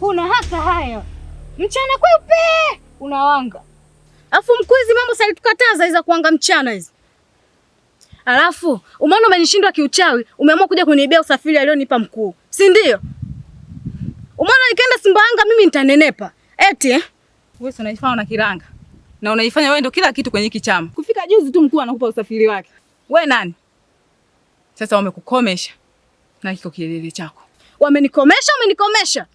Kuna haka haya. Mchana kweupe unawanga. Alafu mkuu, hizi mambo sasa tukataza hizo kuanga mchana hizi. Alafu umeona umenishindwa kiuchawi, umeamua kuja kuniibia usafiri alionipa mkuu. Si ndio? Umeona nikaenda Sumbawanga mimi nitanenepa. Eti wewe unaifanya na kiranga. Na unaifanya wewe ndio kila kitu kwenye hiki chama. Kufika juzi tu mkuu anakupa usafiri wake. Wewe nani? Sasa wamekukomesha. Na kiko kielele chako. Wamenikomesha.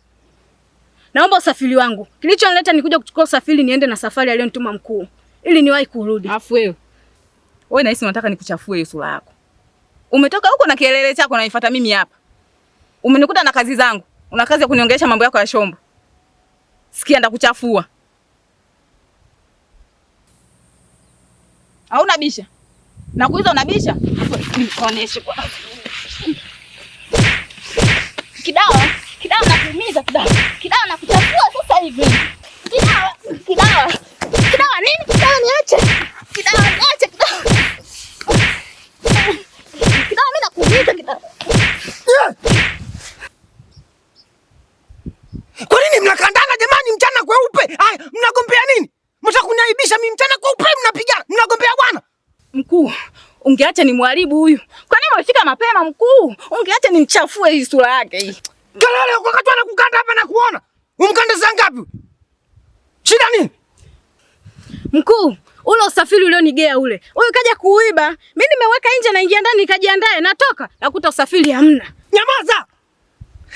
Naomba usafiri wangu. Kilichonileta ni kuja kuchukua usafiri niende na safari aliyonituma mkuu ili niwahi kurudi. Alafu wewe nahisi unataka nikuchafue hiyo sura yako. Umetoka huko na kielele chako unanifuata mimi hapa. Umenikuta na kazi zangu. Una kazi ya kuniongelesha mambo yako ya shombo. Sikia ndakuchafua. Au unabisha? Nakuuliza unabisha? Nikuoneshe kwa. Kidawa nakuumiza kidawa. Kidawa nakuchafua sasa hivi. Kidawa nini? Kidawa niache. Kidawa mimi nakuumiza kidawa. Kwa nini mnakandana jamani mchana kweupe? Haya, mnagombea nini? Mtakuniaibisha mimi mchana kweupe mnapigana. Mnagombea bwana. Mkuu, ungeacha ni mwaribu huyu. Kwa nini umefika mapema mkuu? Ungeacha nimchafue hii sura yake hii. Kalale wakati anakukanda hapa na kuona. Umkanda saa ngapi? Shida nini? Mkuu, ule usafiri ulionigea ule. Huyu kaja kuiba. Mimi nimeweka nje na ingia ndani nikajiandae natoka. Nakuta usafiri hamna. Nyamaza.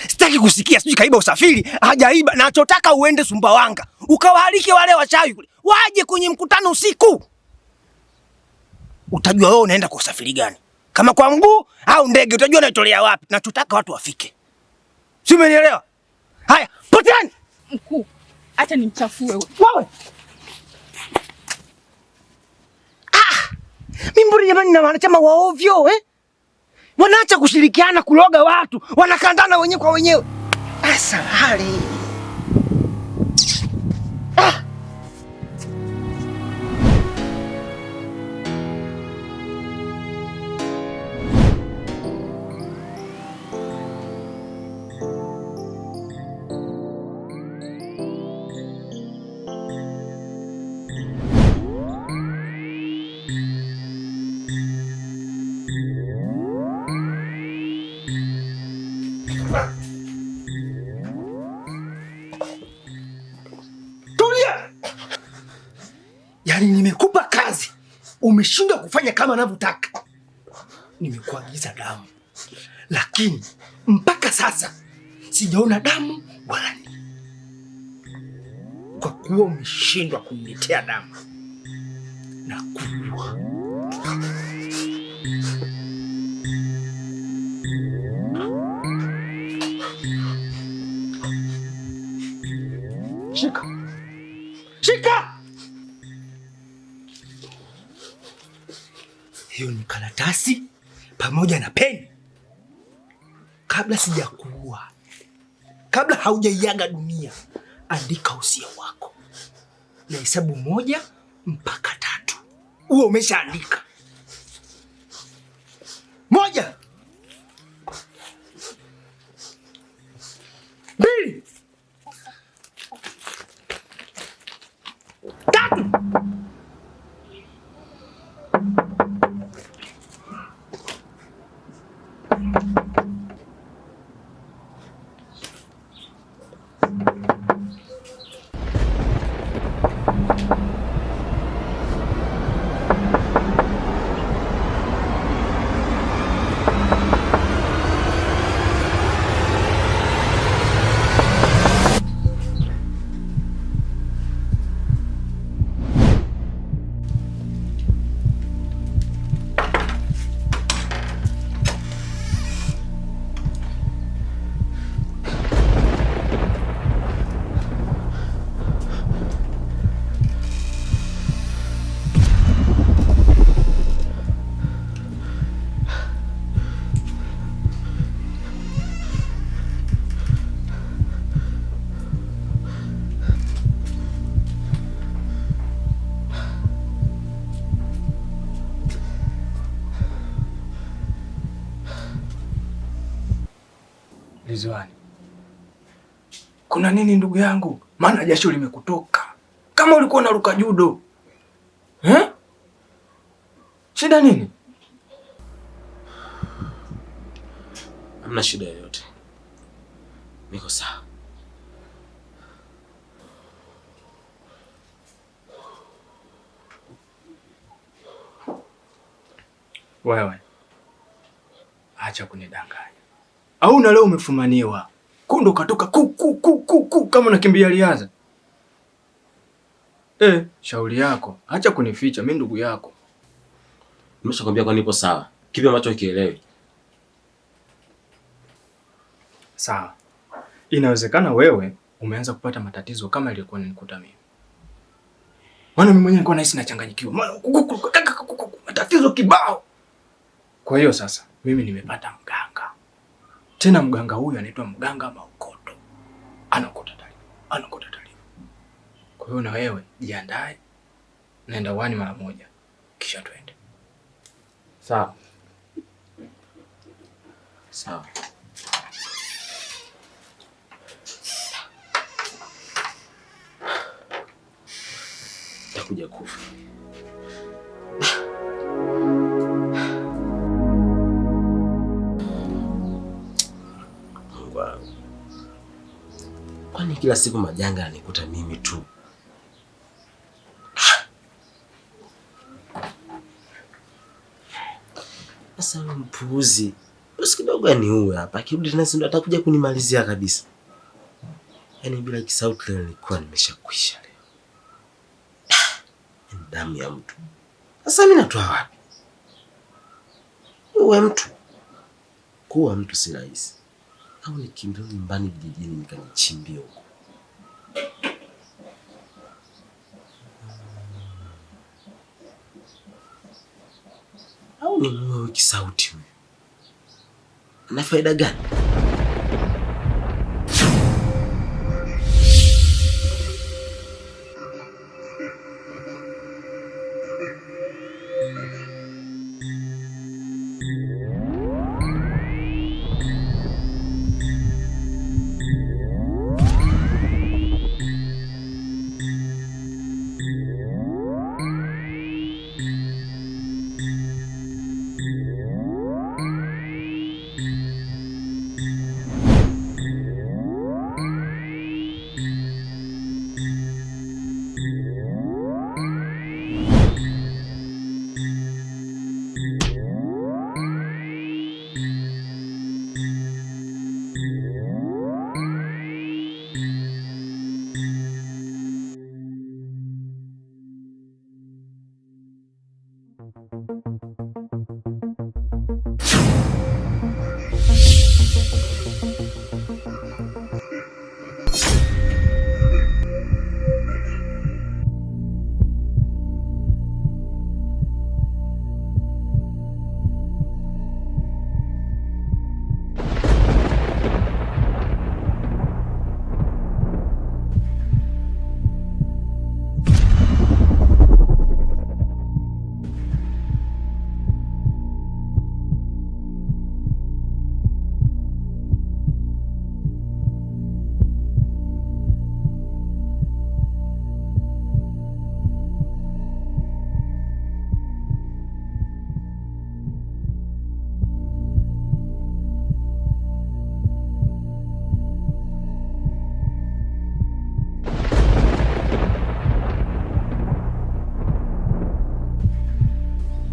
Sitaki kusikia sijui kaiba usafiri, hajaiba. Nachotaka uende Sumbawanga. Ukawaalike wale wachawi kule. Waje kwenye mkutano usiku. Utajua wewe unaenda kwa usafiri gani. Kama kwa mguu au ndege utajua unaitolea wapi. Nachotaka watu wafike. Si umenielewa? Haya, poteni. Mkuu, acha nimchafue wewe. Mimburi jamani na wanachama wa ovyo wanaacha kushirikiana kuloga watu, wanakandana wenyewe kwa wenyewe. Asa hali. Yaani nimekupa kazi, umeshindwa kufanya kama ninavyotaka. Nimekuagiza damu, lakini mpaka sasa sijaona damu wala nini. Kwa kuwa umeshindwa kuniletea damu na kuua. Shika! Hiyo ni karatasi pamoja na peni. Kabla sijakuua, kabla haujaiaga dunia, andika usia wako na hesabu 1 mpaka 3. Uwe umeshaandika. 1, 2, 3. Ridhiwani, Kuna nini ndugu yangu? Maana jasho limekutoka. Kama ulikuwa unaruka judo. Shida nini? Hamna shida yoyote. Niko sawa. Wewe. Acha kunidanganya. Au na leo umefumaniwa. Kundo katoka ku kama unakimbia riadha. Shauri yako. Acha kunificha, mimi ndugu yako. Nimeshakwambia kwa nipo sawa. Kipi ambacho ukielewi? Sawa. Inawezekana wewe umeanza kupata matatizo kama ilikuwa nilikuta mimi. Maana mimi mwenyewe nilikuwa nahisi nachanganyikiwa. Matatizo kibao. Kwa hiyo sasa mimi nimepata mganga. Tena mganga huyu anaitwa mganga Maokoto. Anakota taarifa. Kwa hiyo na wewe jiandae. Naenda uani mara moja. Kisha twende. Sawa. Sawa. Takuja kufa. Kwani kila siku majanga yanikuta mimi tu? Sasa mpuuzi. Basi kidogo aniue hapa. Kirudi tena ndo atakuja kunimalizia kabisa. Yaani bila kisauti leo nilikuwa nimeshakwisha leo. Damu ya mtu. Sasa mimi natoa wapi? Uwe mtu. Kuwa mtu si rahisi. Au nikimbie nyumbani vijijini nikanichimbie huko. Au ni mwe kisauti huyu? Ana faida gani?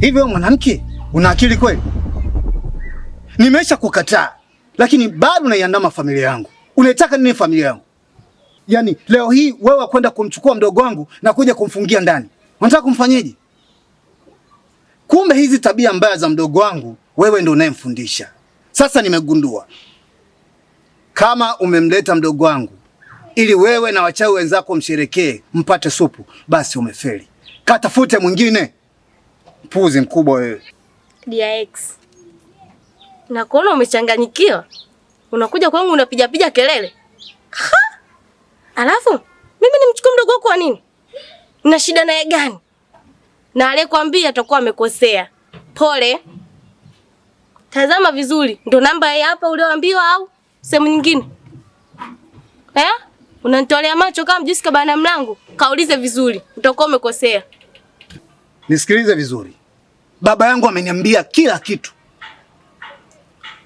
Hivyo mwanamke, una akili kweli? Nimesha kukataa, lakini bado unaiandama familia yangu. Unaitaka nini familia yangu? Yaani leo hii wewe kwenda kumchukua mdogo wangu na kuja kumfungia ndani. Unataka kumfanyeje? Kumbe hizi tabia mbaya za mdogo wangu wewe ndio unayemfundisha. Sasa nimegundua. Kama umemleta mdogo wangu ili wewe na wachawi wenzako msherekee mpate supu, basi umefeli. Katafute mwingine. Puzi mkubwa wewe. DX. Nakuona umechanganyikiwa. Unakuja kwangu unapiga kelele. Ha? Alafu mimi nimchukue mdogo wako kwa nini? Nina shida naye gani? Na aliyekwambia atakuwa amekosea. Pole. Tazama vizuri. Ndo namba hii hapa ulioambiwa au sehemu nyingine? Unanitolea macho kama mjusi kabana mlango. Kaulize vizuri, utakuwa umekosea. Nisikilize vizuri. Baba yangu ameniambia kila kitu.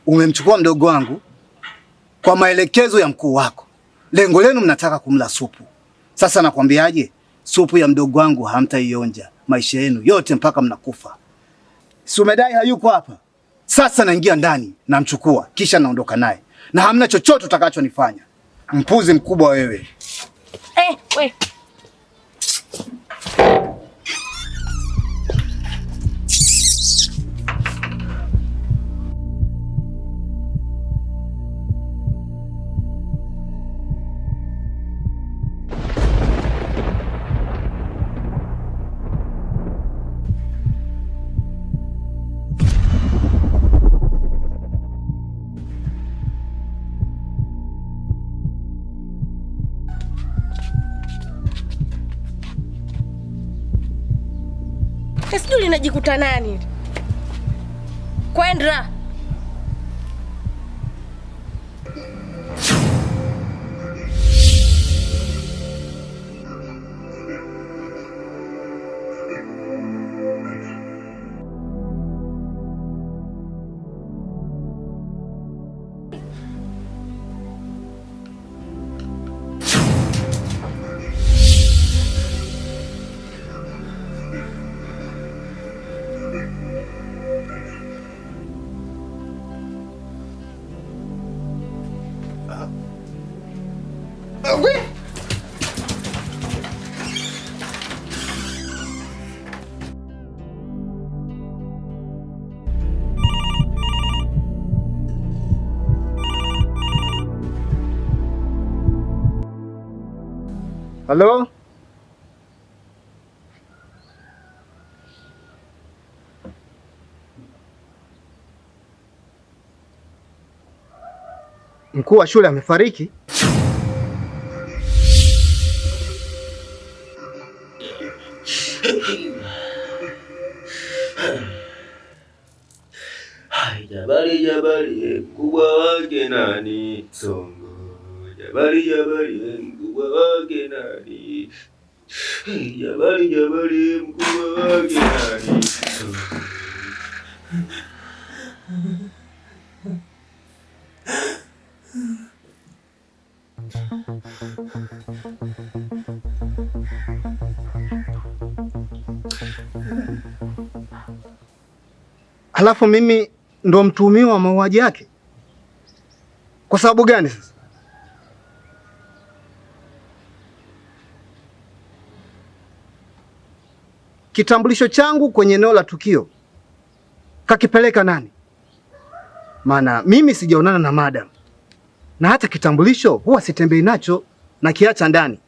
Umemchukua mdogo wangu kwa maelekezo ya mkuu wako. Lengo lenu mnataka kumla supu. Sasa nakwambiaje? Supu ya mdogo wangu hamtaionja maisha yenu yote mpaka mnakufa. Si umedai hayuko hapa? Sasa naingia ndani, namchukua, kisha naondoka naye. Na hamna chochote utakachonifanya. Mpuzi mkubwa wewe. We. Sijui linajikuta nani? Kwendra. Halo? Mkuu wa shule amefariki? Jabali jabali mkubwa wake nani? Songo. Jabali jabali mkubwa wake nani? Jabali jabali mkubwa wake nani? Songo. Halafu mimi ndo mtuhumiwa wa mauaji yake? Kwa sababu gani sasa? Kitambulisho changu kwenye eneo la tukio kakipeleka nani? Maana mimi sijaonana na madam, na hata kitambulisho huwa sitembei nacho na kiacha ndani.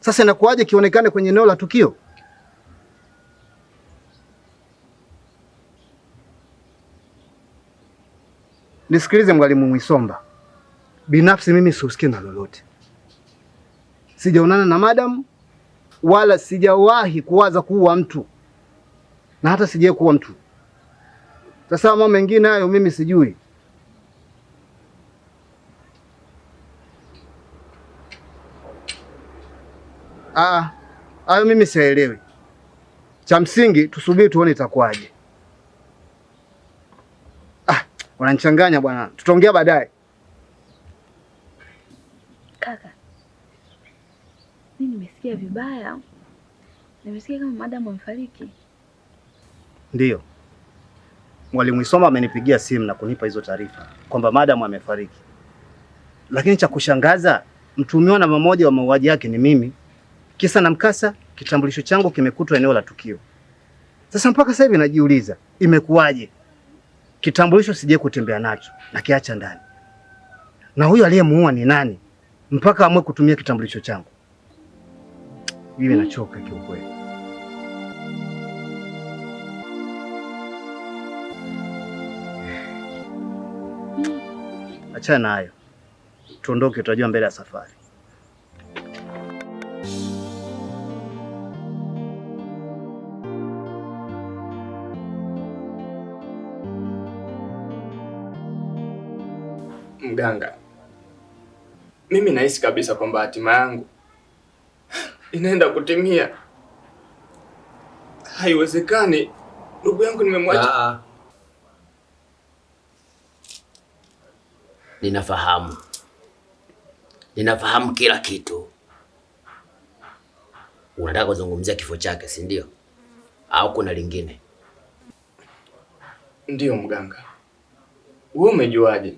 Sasa inakuwaje kionekane kwenye eneo la tukio? Nisikilize Mwalimu Mwisomba, binafsi mimi sihusikii na lolote. Sijaonana na madam wala sijawahi kuwaza kuua mtu, na hata sijawahi kuua mtu. Sasa mambo mengine hayo mimi sijui. Hayo mimi sielewi. Cha msingi tusubiri tuone itakuwaje. Wananichanganya bwana. Tutaongea baadaye. Kaka, mimi nimesikia vibaya. Nimesikia kama madam amefariki. Ndiyo. Mwalimu Isoma amenipigia simu na kunipa hizo taarifa kwamba madam amefariki. Lakini cha kushangaza, mtuhumiwa namba moja wa mauaji yake ni mimi. Kisa na mkasa, kitambulisho changu kimekutwa eneo la tukio. Sasa mpaka sasa hivi najiuliza, imekuwaje? Kitambulisho sije kutembea nacho na kiacha ndani. Na huyo aliyemuua ni nani mpaka amwe kutumia kitambulisho changu? Mimi nachoka kiukweli. Achana na hayo. Tuondoke, tutajua mbele ya safari. Mganga, mimi nahisi kabisa kwamba hatima yangu inaenda kutimia. Haiwezekani ndugu yangu nimemwacha. Ninafahamu kila kitu. Unataka kuzungumzia kifo chake, si ndio? Au kuna lingine? Ndiyo mganga. Wewe umejuaje?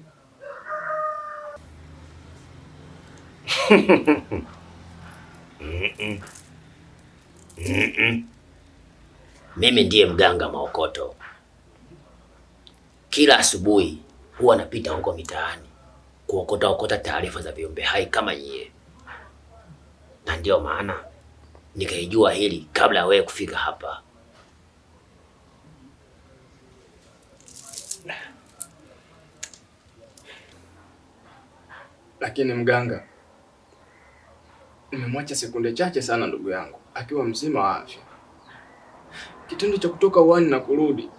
Mimi ndiye mganga Maokoto. Kila asubuhi huwa napita huko mitaani kuokota taarifa za viumbe hai kama nyie, na ndio maana nikaijua hili kabla ya wewe kufika hapa. Lakini mganga, nimemwacha sekunde chache sana ndugu yangu akiwa mzima wa afya. Kitendo cha kutoka uani na kurudi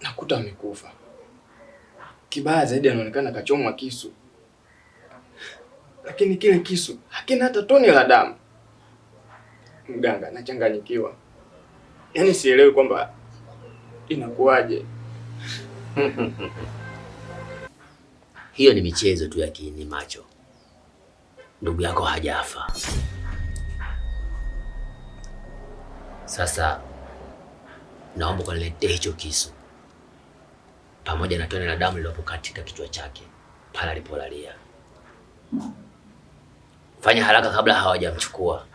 nakuta amekufa. Kibaya zaidi anaonekana kachomwa kisu. Lakini kile kisu hakina hata tone la damu. Mganga, nachanganyikiwa. Yaani sielewi kwamba inakuwaje. Hiyo ni michezo tu ya kiini macho. Ndugu yako hajafa. Sasa naomba kuniletee hicho kisu pamoja na tone la damu lililopo katika kichwa chake pale alipolalia. Fanya haraka kabla hawajamchukua.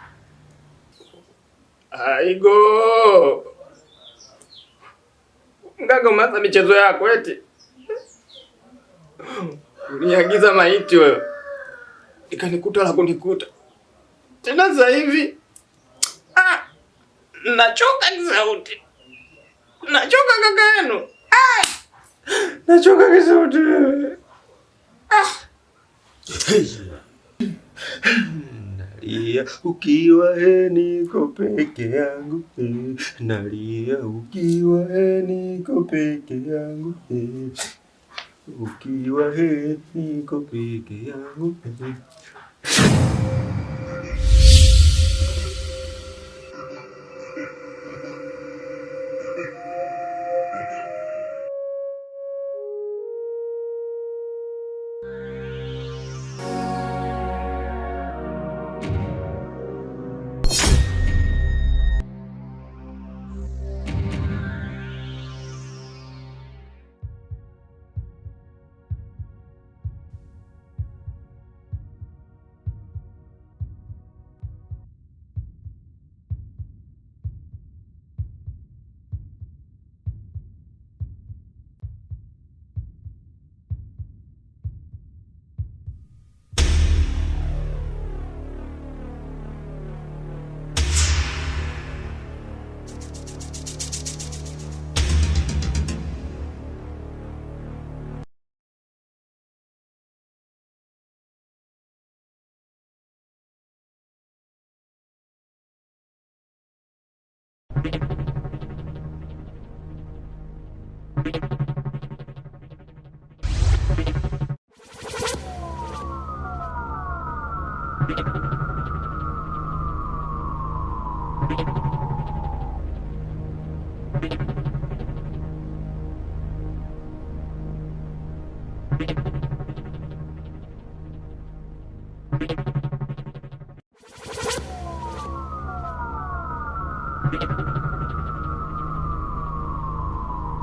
Aigo! Mganga, umeanza michezo yako eti? Uniagiza maiti wewe, ikanikuta la kunikuta tena sasa hivi. Nachoka kisauti. Nachoka kaka yenu. Nachoka kisauti. Nalia ukiwa niko peke yangu. Nalia ukiwa niko peke yangu. Ukiwa niko peke yangu.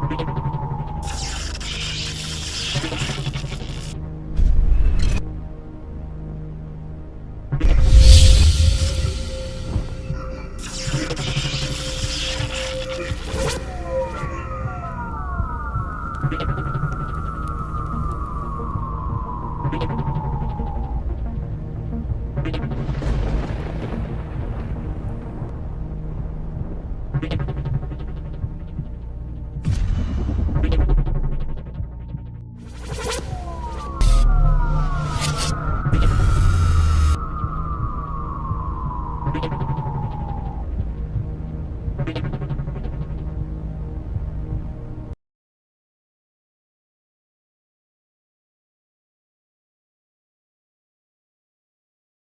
You